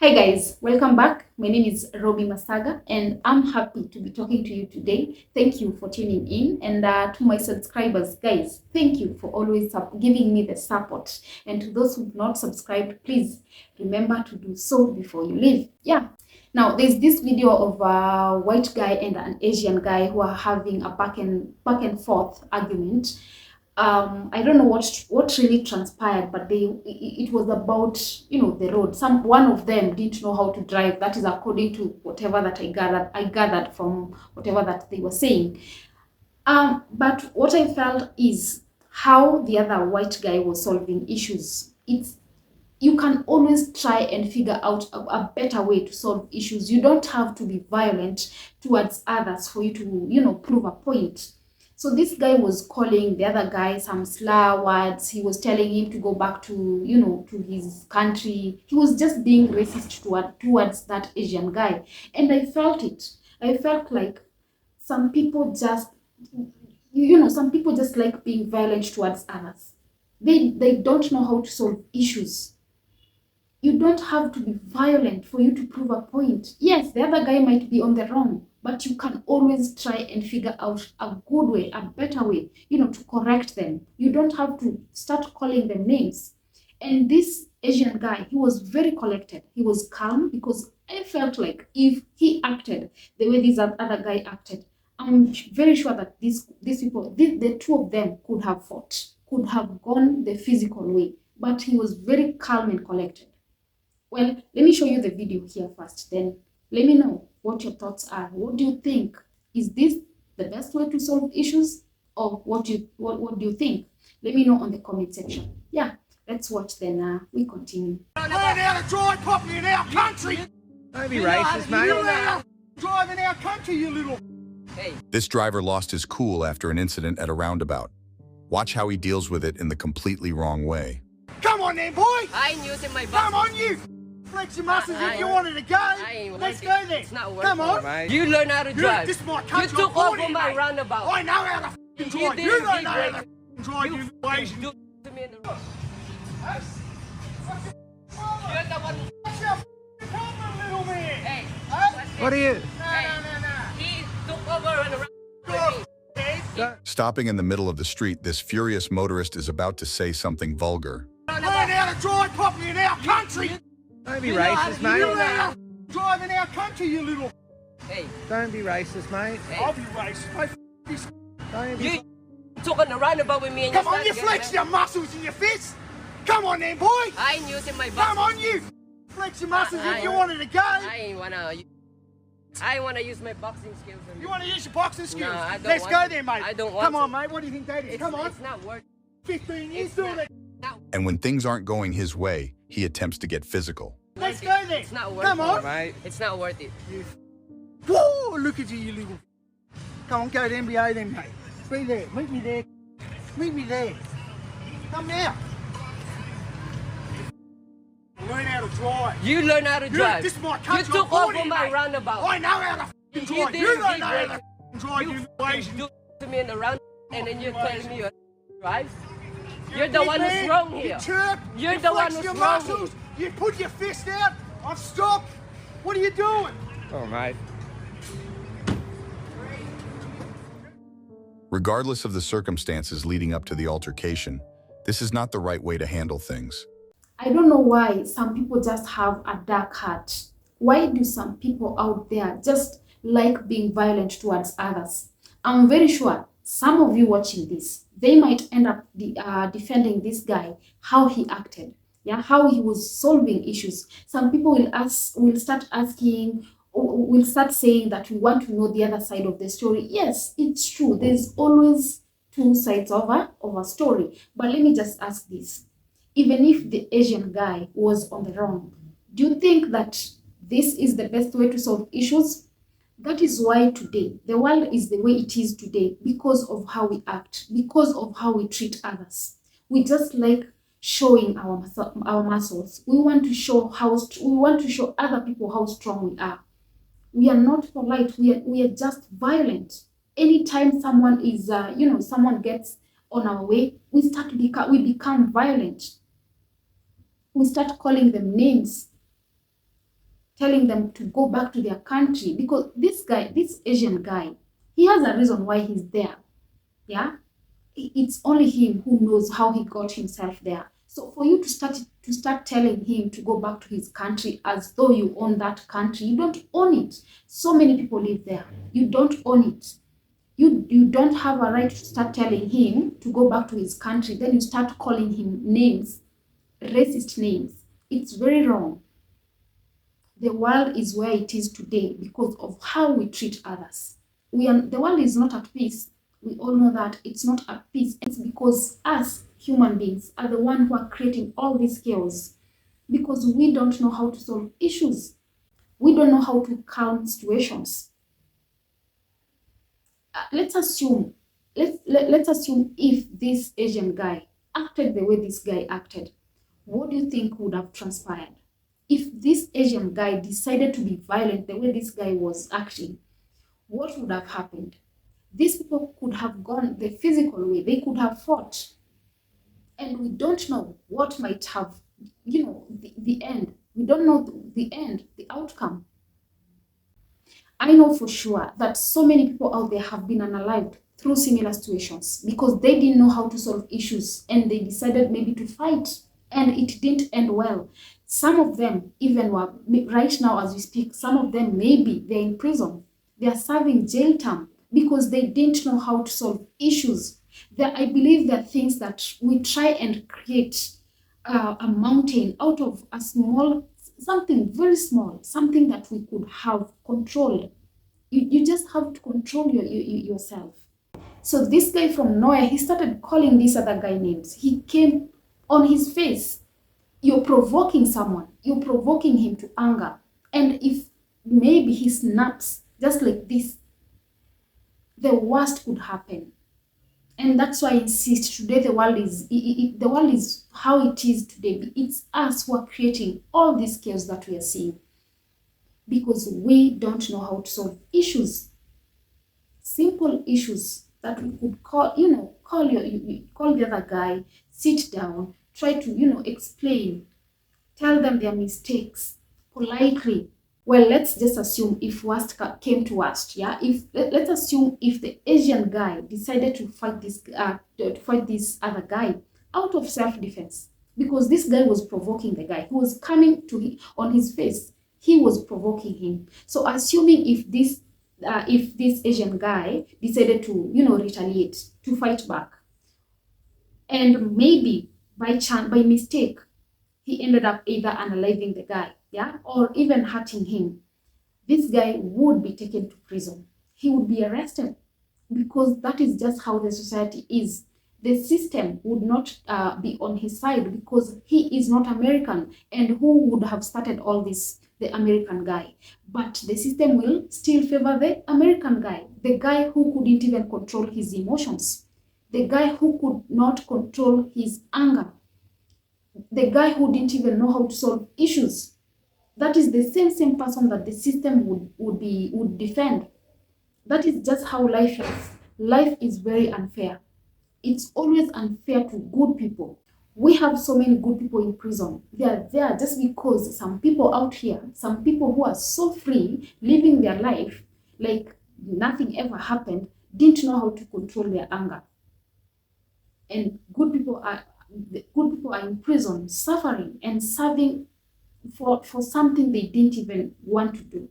Hi guys, welcome back. My name is Roby Masaga and I'm happy to be talking to you today. Thank you for tuning in, and to my subscribers, guys, thank you for always giving me the support. And to those who've not subscribed, please remember to do so before you leave. Yeah. Now there's this video of a white guy and an Asian guy who are having a back and forth argument. I don't know what really transpired, but it was about the road. One of them didn't know how to drive. That is according to whatever that I gathered from whatever that they were saying. But what I felt is how the other white guy was solving issues. You can always try and figure out a better way to solve issues. You don't have to be violent towards others for you to prove a point. So this guy was calling the other guy some slur words. He was telling him to go back to his country. He was just being racist towards that Asian guy. And I felt it. I felt like some people just like being violent towards others. They don't know how to solve issues. You don't have to be violent for you to prove a point. Yes, the other guy might be on the wrong, but you can always try and figure out a good way, a better way, to correct them. You don't have to start calling them names. And this Asian guy, he was very collected. He was calm because I felt like if he acted the way this other guy acted, I'm very sure that these people, the two of them could have fought, could have gone the physical way. But he was very calm and collected. Well, let me show you the video here first. Then let me know what your thoughts are. What do you think? Is this the best way to solve issues? Or what do you think? Let me know on the comment section. Yeah, let's watch then we continue. Learn how to drive properly in our country! Don't be racist, mate. You learn how to drive in our country, you little... Hey. This driver lost his cool after an incident at a roundabout. Watch how he deals with it in the completely wrong way. Come on then, boy! I ain't using my Come on, you! Flex your muscles if you wanted to go. Let's go then. It's not working. Come on. Mate. You learn how to drive. This is my country. You took over my roundabout. I know how to f***ing drive. You don't know how to f***ing drive, you Asian. Do to me in the road. You're the one. What's your f***ing problem, little man? Hey. What are you? No. He took over in the roundabout. Stopping in the middle of the street, this furious motorist is about to say something vulgar. Learn how to drive properly in our country. Don't be racist, mate. You learn how to drive in our country, you little... Hey. Don't be racist, mate. Hey. I'll be racist. I f*** this... Don't be... You took on the roundabout with me and Come on, you flex your muscles in your fists. Come on then, boy. I ain't using my Come boxing. on, you. Flex your muscles if you wanted to go. I wanna use my boxing skills. You want to use your boxing skills? No, I don't Let's want go to. then, mate. I don't want Come on, to. mate. What do you think that is? Come on. It's not worth 15 years doing it. And when things aren't going his way, he attempts to get physical. Let's go then. It's not worth Come it. on. Mate. It's not worth it. Whoa, look at you little... Come on, go to NBA then, mate. Be there. Meet me there. Meet me there. Come now. Learn how to drive. You learn how to drive. This is my country. You took I'm born over here, my mate. roundabout. I know how to f***ing drive. You don't know how to f***ing drive, you Asian. You to me in the round, and then you tell me you drive. You're the one who's wrong here. You chirp. You're you the flex one who's your wrong muscles. You put your fist out. I've stopped. What are you doing? Oh, mate. Regardless of the circumstances leading up to the altercation, this is not the right way to handle things. I don't know why some people just have a dark heart. Why do some people out there just like being violent towards others? I'm very sure some of you watching this, they might end up defending this guy, how he acted, yeah, how he was solving issues. Some people will start asking, will start saying that we want to know the other side of the story. Yes, it's true. There's always two sides of a story. But let me just ask this. Even if the Asian guy was on the wrong, do you think that this is the best way to solve issues? That is why today, the world is the way it is today because of how we act, because of how we treat others. We just like showing our muscles. We want to show other people how strong we are. We are not polite. We are just violent. Anytime someone is, someone gets on our way, we become violent. We start calling them names. telling them to go back to their country, because this Asian guy, he has a reason why he's there. Yeah, it's only him who knows how he got himself there. So for you to start telling him to go back to his country as though you own that country, you don't own it. So many people live there. You don't own it. You don't have a right to start telling him to go back to his country. Then you start calling him names, racist names. It's very wrong. The world is where it is today because of how we treat others. The world is not at peace. We all know that it's not at peace. It's because us human beings are the ones who are creating all these chaos, because we don't know how to solve issues. We don't know how to calm situations. Let's assume if this Asian guy acted the way this guy acted, what do you think would have transpired? If this Asian guy decided to be violent the way this guy was acting, what would have happened? These people could have gone the physical way. They could have fought. And we don't know what might have, the end. We don't know the end, the outcome. I know for sure that so many people out there have been unalived through similar situations because they didn't know how to solve issues and they decided maybe to fight, and it didn't end well. Some of them even were, right now as we speak, some of them maybe they're in prison. They are serving jail term because they didn't know how to solve issues. I believe there are things that we try and create a mountain out of a small, something very small, something that we could have controlled. You just have to control yourself. So this guy from nowhere, he started calling this other guy names. He came on his face. You're provoking someone. You're provoking him to anger. And if maybe he snaps just like this, the worst could happen. And that's why I insist today the world is how it is today. It's us who are creating all these chaos that we are seeing because we don't know how to solve issues. Simple issues that we could call the other guy, sit down, try to, explain, tell them their mistakes politely. Well, let's just assume if worst came to worst, yeah. Let's assume if the Asian guy decided to fight this other guy out of self-defense, because this guy was provoking the guy. He was coming on his face. He was provoking him. So assuming if this Asian guy decided to retaliate, to fight back, and maybe by mistake, he ended up either unaliving the guy, yeah, or even hurting him, this guy would be taken to prison. He would be arrested because that is just how the society is. The system would not be on his side because he is not American. And who would have started all this? The American guy. But the system will still favor the American guy, the guy who couldn't even control his emotions, the guy who could not control his anger, the guy who didn't even know how to solve issues. That is the same person that the system would defend. That is just how life is. Life is very unfair. It's always unfair to good people. We have so many good people in prison. They are there just because some people out here, some people who are so free, living their life like nothing ever happened, didn't know how to control their anger. And good people are in prison, suffering and serving for something they didn't even want to do.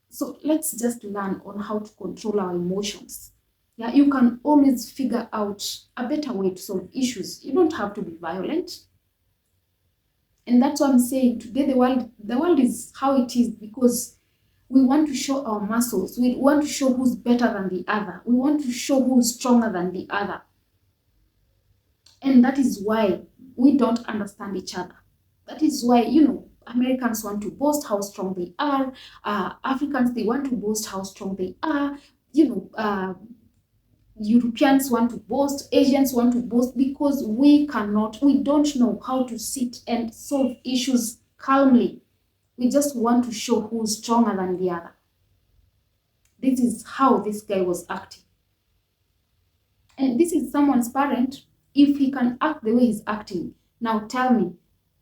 So let's just learn on how to control our emotions. Yeah, you can always figure out a better way to solve issues. You don't have to be violent. And that's what I'm saying. Today the world is how it is because we want to show our muscles. We want to show who's better than the other. We want to show who's stronger than the other. And that is why we don't understand each other. That is why, Americans want to boast how strong they are. Africans, they want to boast how strong they are. Europeans want to boast. Asians want to boast because we don't know how to sit and solve issues calmly. We just want to show who's stronger than the other. This is how this guy was acting. And this is someone's parent. If he can act the way he's acting, now tell me,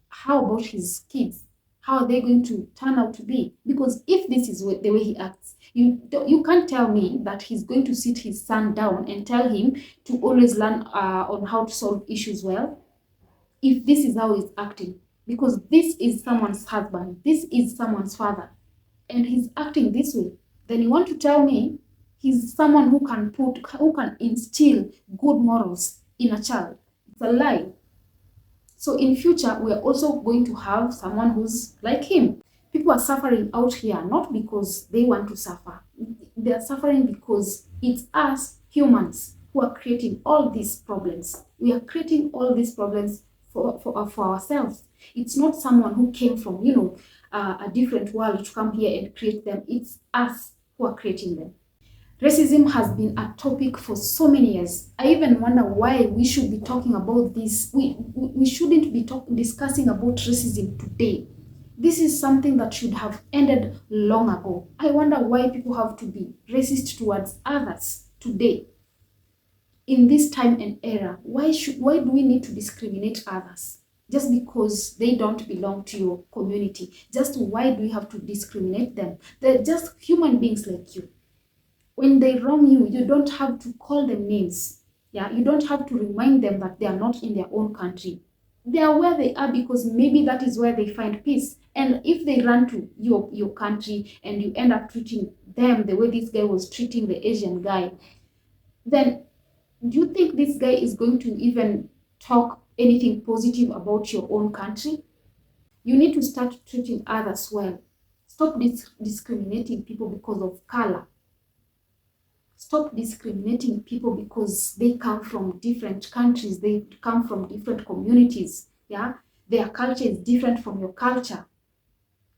how about his kids? how are they going to turn out to be? Because if this is the way he acts, you can't tell me that he's going to sit his son down and tell him to always learn on how to solve issues well, if this is how he's acting. Because this is someone's husband, this is someone's father, and he's acting this way. Then you want to tell me he's someone who can instill good morals in a child? It's a lie. So in future, we're also going to have someone who's like him. People are suffering out here, not because they want to suffer. They are suffering because it's us humans who are creating all these problems. We are creating all these problems for ourselves. It's not someone who came from, a different world to come here and create them. It's us who are creating them. Racism has been a topic for so many years. I even wonder why we should be talking about this. We shouldn't be discussing about racism today. This is something that should have ended long ago. I wonder why people have to be racist towards others today. In this time and era, why do we need to discriminate others? Just because they don't belong to your community. Just why do we have to discriminate them? They're just human beings like you. When they wrong you, you don't have to call them names. Yeah, you don't have to remind them that they are not in their own country. They are where they are because maybe that is where they find peace. And if they run to your country and you end up treating them the way this guy was treating the Asian guy, then do you think this guy is going to even talk anything positive about your own country? You need to start treating others well. Stop discriminating people because of color. Stop discriminating people because they come from different countries, they come from different communities. Yeah, their culture is different from your culture.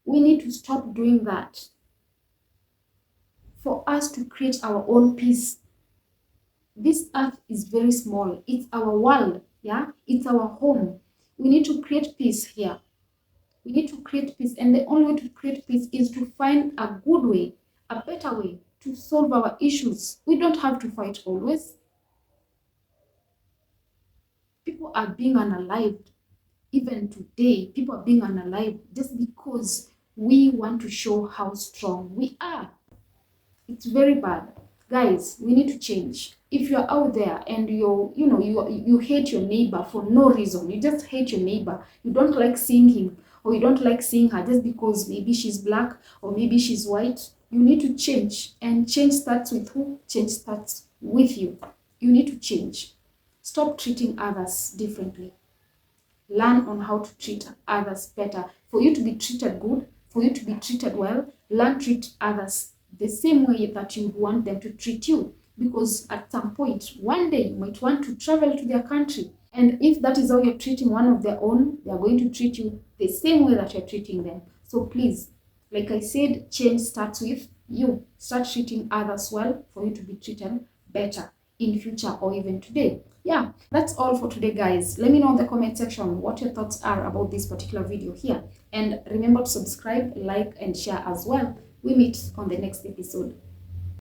We need to stop doing that for us to create our own peace. This earth is very small. It's our world. Yeah, it's our home. We need to create peace here. We need to create peace, and the only way to create peace is to find a good way, a better way to solve our issues. We don't have to fight always. People are being unalived. Even today, people are being unalived just because we want to show how strong we are. It's very bad. Guys, we need to change. If you're out there and you hate your neighbor for no reason, you just hate your neighbor, you don't like seeing him or you don't like seeing her just because maybe she's black or maybe she's white, you need to change. And change starts with who? Change starts with you. You need to change. Stop treating others differently. Learn on how to treat others better. For you to be treated good, for you to be treated well, learn to treat others the same way that you would want them to treat you. Because at some point, one day, you might want to travel to their country. And if that is how you're treating one of their own, they are going to treat you the same way that you're treating them. So please, like I said, change starts with you. Start treating others well for you to be treated better in future or even today. Yeah, that's all for today, guys. Let me know in the comment section what your thoughts are about this particular video here. And remember to subscribe, like, and share as well. We meet on the next episode.